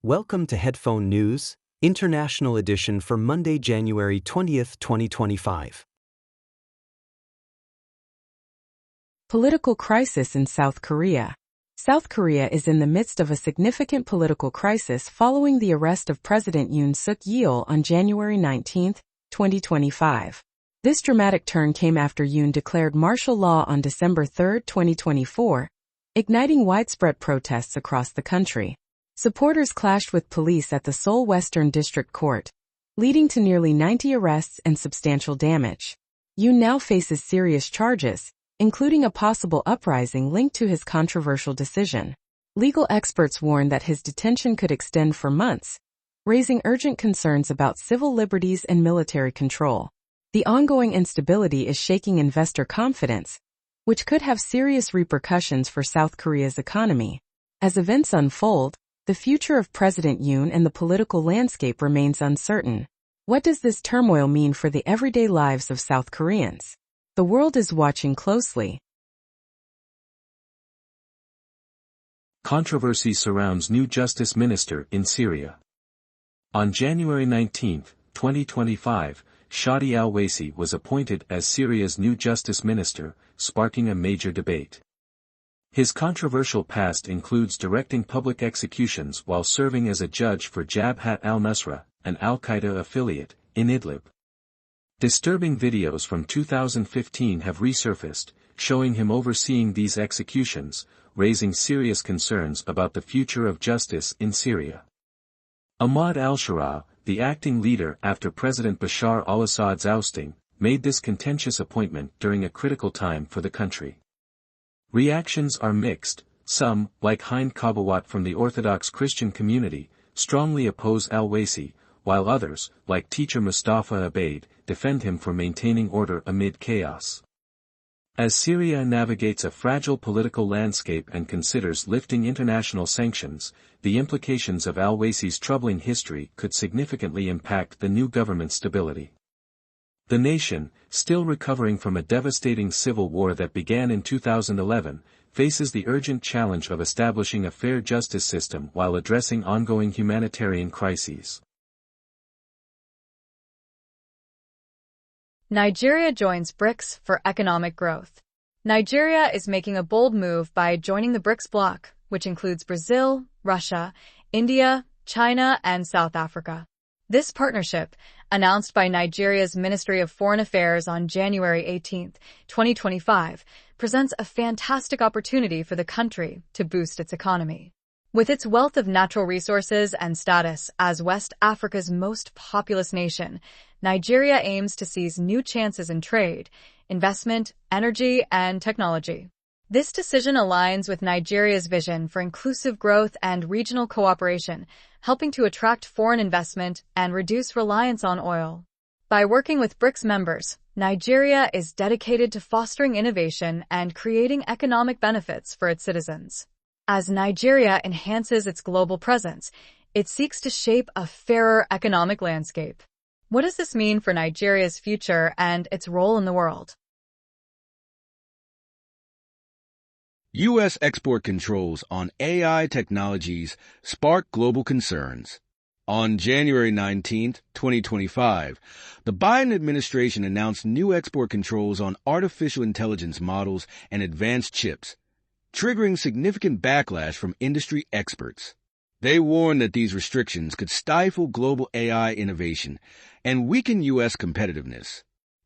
Welcome to Headphone News, International Edition for Monday, January 20th, 2025. Political crisis in South Korea. South Korea is in the midst of a significant political crisis following the arrest of President Yoon Suk-yeol on January 19, 2025. This dramatic turn came after Yoon declared martial law on December 3, 2024, igniting widespread protests across the country. Supporters clashed with police at the Seoul Western District Court, leading to nearly 90 arrests and substantial damage. Yoon now faces serious charges, including a possible uprising linked to his controversial decision. Legal experts warn that his detention could extend for months, raising urgent concerns about civil liberties and military control. The ongoing instability is shaking investor confidence, which could have serious repercussions for South Korea's economy. As events unfold, the future of President Yoon and the political landscape remains uncertain. What does this turmoil mean for the everyday lives of South Koreans? The world is watching closely. Controversy surrounds new justice minister in Syria. On January 19, 2025, Shadi al-Waisi was appointed as Syria's new justice minister, sparking a major debate. His controversial past includes directing public executions while serving as a judge for Jabhat al-Nusra, an al-Qaeda affiliate, in Idlib. Disturbing videos from 2015 have resurfaced, showing him overseeing these executions, raising serious concerns about the future of justice in Syria. Ahmad al-Sharaa, the acting leader after President Bashar al-Assad's ousting, made this contentious appointment during a critical time for the country. Reactions are mixed. Some, like Hind Kabawat from the Orthodox Christian community, strongly oppose al-Waisi, while others, like teacher Mustafa Abaid, defend him for maintaining order amid chaos. As Syria navigates a fragile political landscape and considers lifting international sanctions, the implications of al-Waisi's troubling history could significantly impact the new government's stability. The nation, still recovering from a devastating civil war that began in 2011, faces the urgent challenge of establishing a fair justice system while addressing ongoing humanitarian crises. Nigeria joins BRICS for economic growth. Nigeria is making a bold move by joining the BRICS bloc, which includes Brazil, Russia, India, China, and South Africa. This partnership, announced by Nigeria's Ministry of Foreign Affairs on January 18, 2025, presents a fantastic opportunity for the country to boost its economy. With its wealth of natural resources and status as West Africa's most populous nation, Nigeria aims to seize new chances in trade, investment, energy, and technology. This decision aligns with Nigeria's vision for inclusive growth and regional cooperation, helping to attract foreign investment and reduce reliance on oil. By working with BRICS members, Nigeria is dedicated to fostering innovation and creating economic benefits for its citizens. As Nigeria enhances its global presence, it seeks to shape a fairer economic landscape. What does this mean for Nigeria's future and its role in the world? U.S. export controls on AI technologies spark global concerns. On January 19, 2025, the Biden administration announced new export controls on artificial intelligence models and advanced chips, triggering significant backlash from industry experts. They warned that these restrictions could stifle global AI innovation and weaken U.S. competitiveness.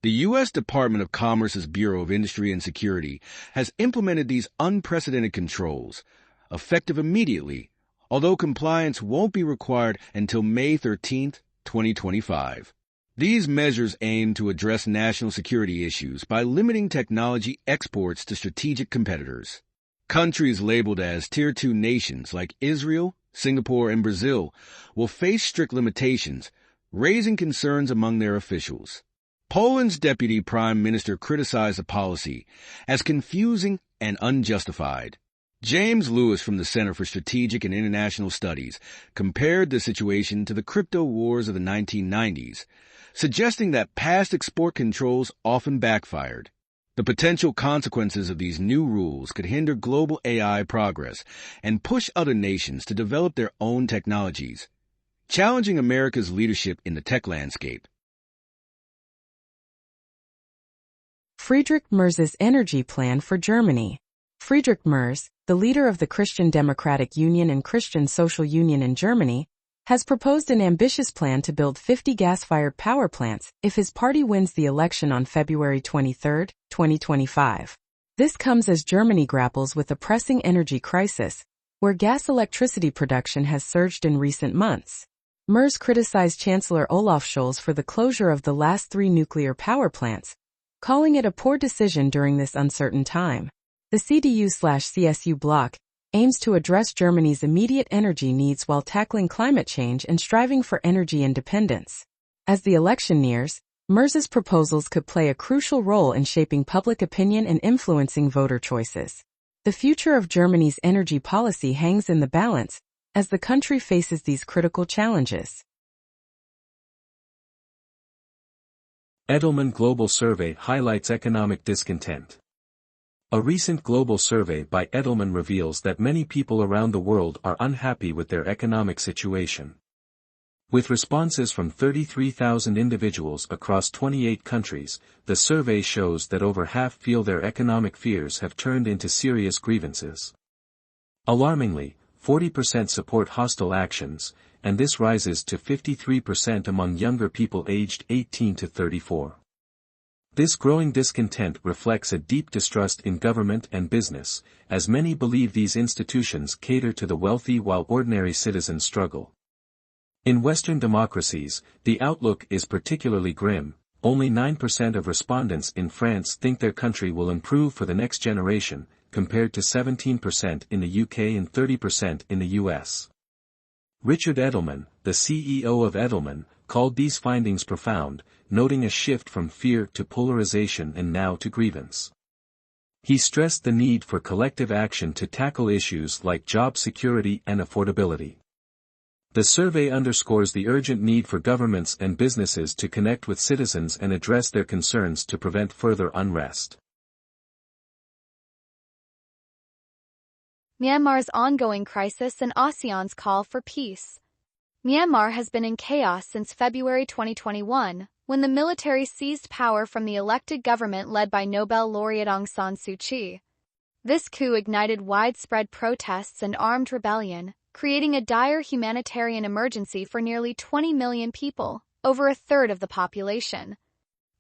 The U.S. Department of Commerce's Bureau of Industry and Security has implemented these unprecedented controls, effective immediately, although compliance won't be required until May 13, 2025. These measures aim to address national security issues by limiting technology exports to strategic competitors. Countries labeled as Tier 2 nations like Israel, Singapore, and Brazil will face strict limitations, raising concerns among their officials. Poland's deputy prime minister criticized the policy as confusing and unjustified. James Lewis from the Center for Strategic and International Studies compared the situation to the crypto wars of the 1990s, suggesting that past export controls often backfired. The potential consequences of these new rules could hinder global AI progress and push other nations to develop their own technologies, challenging America's leadership in the tech landscape. Friedrich Merz's energy plan for Germany. Friedrich Merz, the leader of the Christian Democratic Union and Christian Social Union in Germany, has proposed an ambitious plan to build 50 gas-fired power plants if his party wins the election on February 23, 2025. This comes as Germany grapples with a pressing energy crisis, where gas electricity production has surged in recent months. Merz criticized Chancellor Olaf Scholz for the closure of the last 3 nuclear power plants, calling it a poor decision during this uncertain time. The CDU/CSU bloc aims to address Germany's immediate energy needs while tackling climate change and striving for energy independence. As the election nears, Merz's proposals could play a crucial role in shaping public opinion and influencing voter choices. The future of Germany's energy policy hangs in the balance as the country faces these critical challenges. Edelman Global Survey highlights economic discontent. A recent global survey by Edelman reveals that many people around the world are unhappy with their economic situation. With responses from 33,000 individuals across 28 countries, the survey shows that over half feel their economic fears have turned into serious grievances. Alarmingly, 40% support hostile actions, and this rises to 53% among younger people aged 18 to 34. This growing discontent reflects a deep distrust in government and business, as many believe these institutions cater to the wealthy while ordinary citizens struggle. In Western democracies, the outlook is particularly grim. Only 9% of respondents in France think their country will improve for the next generation, compared to 17% in the UK and 30% in the US. Richard Edelman, the CEO of Edelman, called these findings profound, noting a shift from fear to polarization and now to grievance. He stressed the need for collective action to tackle issues like job security and affordability. The survey underscores the urgent need for governments and businesses to connect with citizens and address their concerns to prevent further unrest. Myanmar's ongoing crisis and ASEAN's call for peace. Myanmar has been in chaos since February 2021, when the military seized power from the elected government led by Nobel laureate Aung San Suu Kyi. This coup ignited widespread protests and armed rebellion, creating a dire humanitarian emergency for nearly 20 million people, over a third of the population.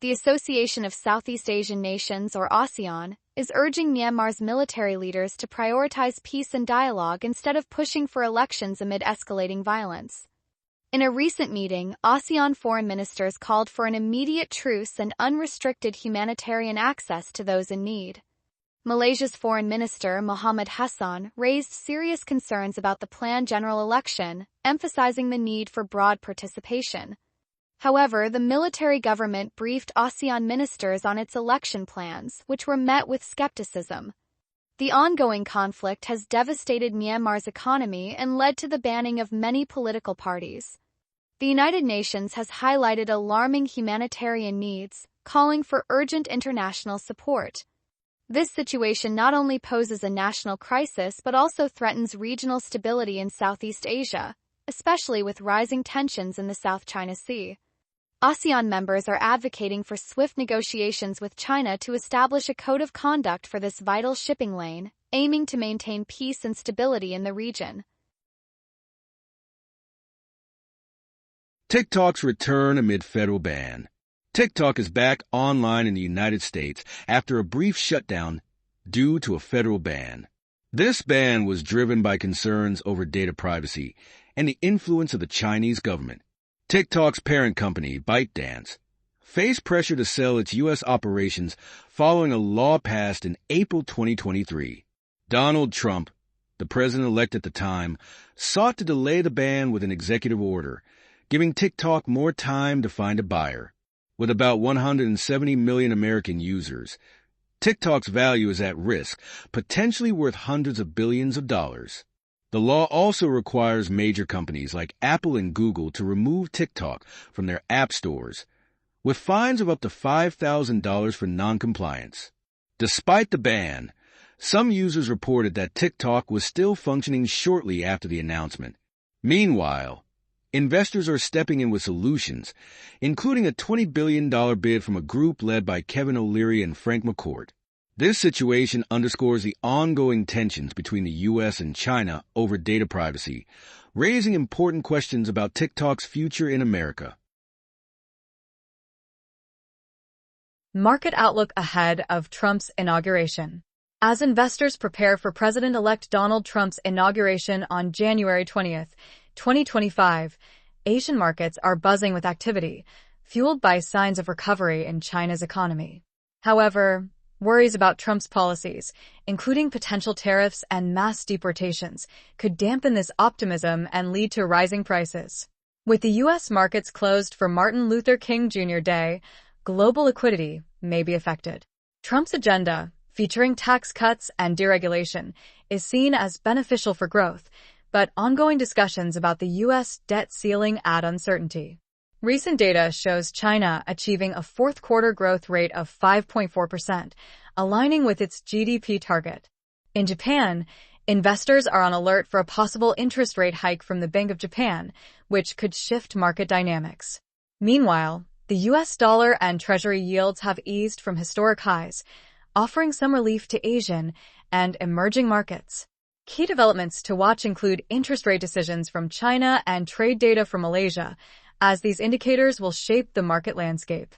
The Association of Southeast Asian Nations, or ASEAN, is urging Myanmar's military leaders to prioritize peace and dialogue instead of pushing for elections amid escalating violence. In a recent meeting, ASEAN foreign ministers called for an immediate truce and unrestricted humanitarian access to those in need. Malaysia's Foreign Minister Muhammad Hassan raised serious concerns about the planned general election, emphasizing the need for broad participation. However, the military government briefed ASEAN ministers on its election plans, which were met with skepticism. The ongoing conflict has devastated Myanmar's economy and led to the banning of many political parties. The United Nations has highlighted alarming humanitarian needs, calling for urgent international support. This situation not only poses a national crisis but also threatens regional stability in Southeast Asia, especially with rising tensions in the South China Sea. ASEAN members are advocating for swift negotiations with China to establish a code of conduct for this vital shipping lane, aiming to maintain peace and stability in the region. TikTok's return amid federal ban. TikTok is back online in the United States after a brief shutdown due to a federal ban. This ban was driven by concerns over data privacy and the influence of the Chinese government. TikTok's parent company, ByteDance, faced pressure to sell its U.S. operations following a law passed in April 2023. Donald Trump, the president-elect at the time, sought to delay the ban with an executive order, giving TikTok more time to find a buyer. With about 170 million American users, TikTok's value is at risk, potentially worth hundreds of billions of dollars. The law also requires major companies like Apple and Google to remove TikTok from their app stores, with fines of up to $5,000 for noncompliance. Despite the ban, some users reported that TikTok was still functioning shortly after the announcement. Meanwhile, investors are stepping in with solutions, including a $20 billion bid from a group led by Kevin O'Leary and Frank McCourt. This situation underscores the ongoing tensions between the U.S. and China over data privacy, raising important questions about TikTok's future in America. Market outlook ahead of Trump's inauguration. As investors prepare for President-elect Donald Trump's inauguration on January 20th, 2025, Asian markets are buzzing with activity, fueled by signs of recovery in China's economy. However, worries about Trump's policies, including potential tariffs and mass deportations, could dampen this optimism and lead to rising prices. With the U.S. markets closed for Martin Luther King Jr. Day, global liquidity may be affected. Trump's agenda, featuring tax cuts and deregulation, is seen as beneficial for growth, but ongoing discussions about the U.S. debt ceiling add uncertainty. Recent data shows China achieving a fourth-quarter growth rate of 5.4%, aligning with its GDP target. In Japan, investors are on alert for a possible interest rate hike from the Bank of Japan, which could shift market dynamics. Meanwhile, the U.S. dollar and Treasury yields have eased from historic highs, offering some relief to Asian and emerging markets. Key developments to watch include interest rate decisions from China and trade data from Malaysia, as these indicators will shape the market landscape.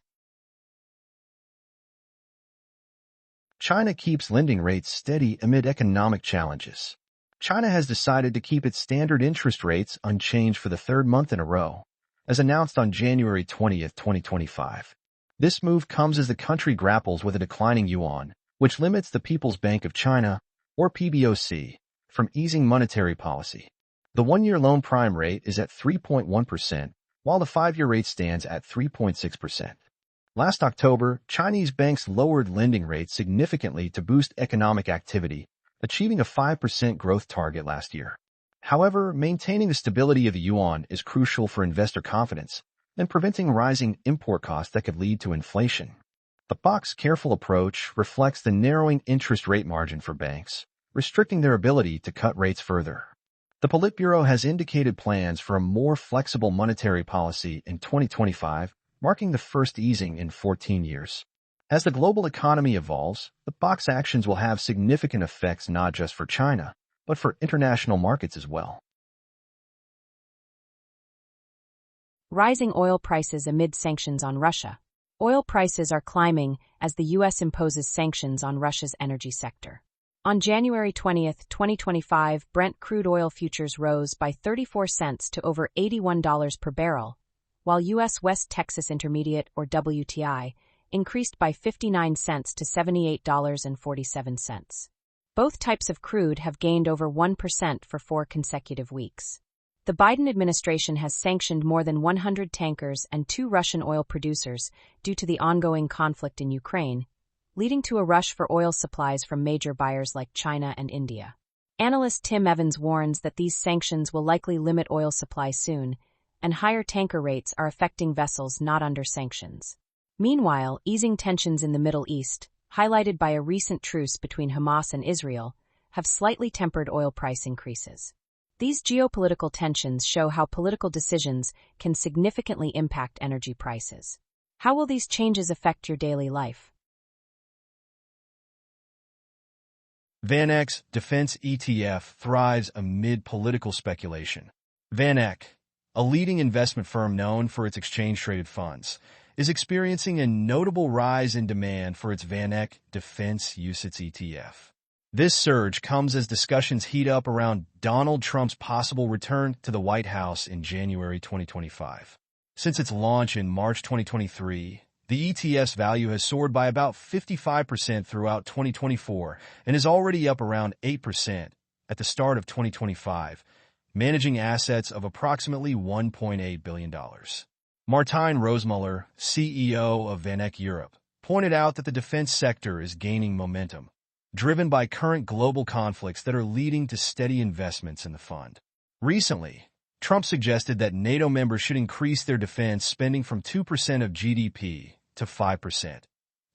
China keeps lending rates steady amid economic challenges. China has decided to keep its standard interest rates unchanged for the third month in a row, as announced on January 20, 2025. This move comes as the country grapples with a declining yuan, which limits the People's Bank of China, or PBOC, from easing monetary policy. The one-year loan prime rate is at 3.1%, while the five-year rate stands at 3.6%. Last October, Chinese banks lowered lending rates significantly to boost economic activity, achieving a 5% growth target last year. However, maintaining the stability of the yuan is crucial for investor confidence and preventing rising import costs that could lead to inflation. The BOC's careful approach reflects the narrowing interest rate margin for banks, restricting their ability to cut rates further. The Politburo has indicated plans for a more flexible monetary policy in 2025, marking the first easing in 14 years. As the global economy evolves, the BOC's actions will have significant effects not just for China, but for international markets as well. Rising oil prices amid sanctions on Russia. Oil prices are climbing as the U.S. imposes sanctions on Russia's energy sector. On January 20, 2025, Brent crude oil futures rose by 34 cents to over $81 per barrel, while U.S. West Texas Intermediate, or WTI, increased by 59 cents to $78.47. Both types of crude have gained over 1% for 4 consecutive weeks. The Biden administration has sanctioned more than 100 tankers and 2 Russian oil producers due to the ongoing conflict in Ukraine, leading to a rush for oil supplies from major buyers like China and India. Analyst Tim Evans warns that these sanctions will likely limit oil supply soon, and higher tanker rates are affecting vessels not under sanctions. Meanwhile, easing tensions in the Middle East, highlighted by a recent truce between Hamas and Israel, have slightly tempered oil price increases. These geopolitical tensions show how political decisions can significantly impact energy prices. How will these changes affect your daily life? VanEck's defense ETF thrives amid political speculation. VanEck, a leading investment firm known for its exchange-traded funds, is experiencing a notable rise in demand for its VanEck Defense UCITS ETF. This surge comes as discussions heat up around Donald Trump's possible return to the White House in January 2025. Since its launch in March 2023, the ETF's value has soared by about 55% throughout 2024 and is already up around 8% at the start of 2025, managing assets of approximately $1.8 billion. Martijn Roosmuller, CEO of VanEck Europe, pointed out that the defense sector is gaining momentum, driven by current global conflicts that are leading to steady investments in the fund. Recently, Trump suggested that NATO members should increase their defense spending from 2% of GDP to 5%.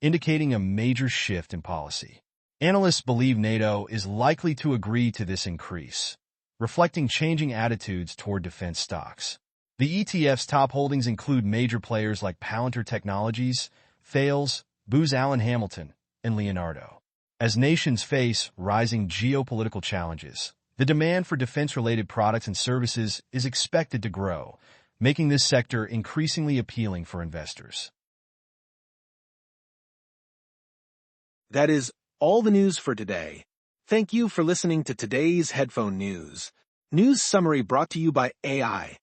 indicating a major shift in policy. Analysts believe NATO is likely to agree to this increase, reflecting changing attitudes toward defense stocks. The ETF's top holdings include major players like Palantir Technologies, Thales, Booz Allen Hamilton, and Leonardo. As nations face rising geopolitical challenges, the demand for defense-related products and services is expected to grow, making this sector increasingly appealing for investors. That is all the news for today. Thank you for listening to today's Headphone News. News summary brought to you by AI.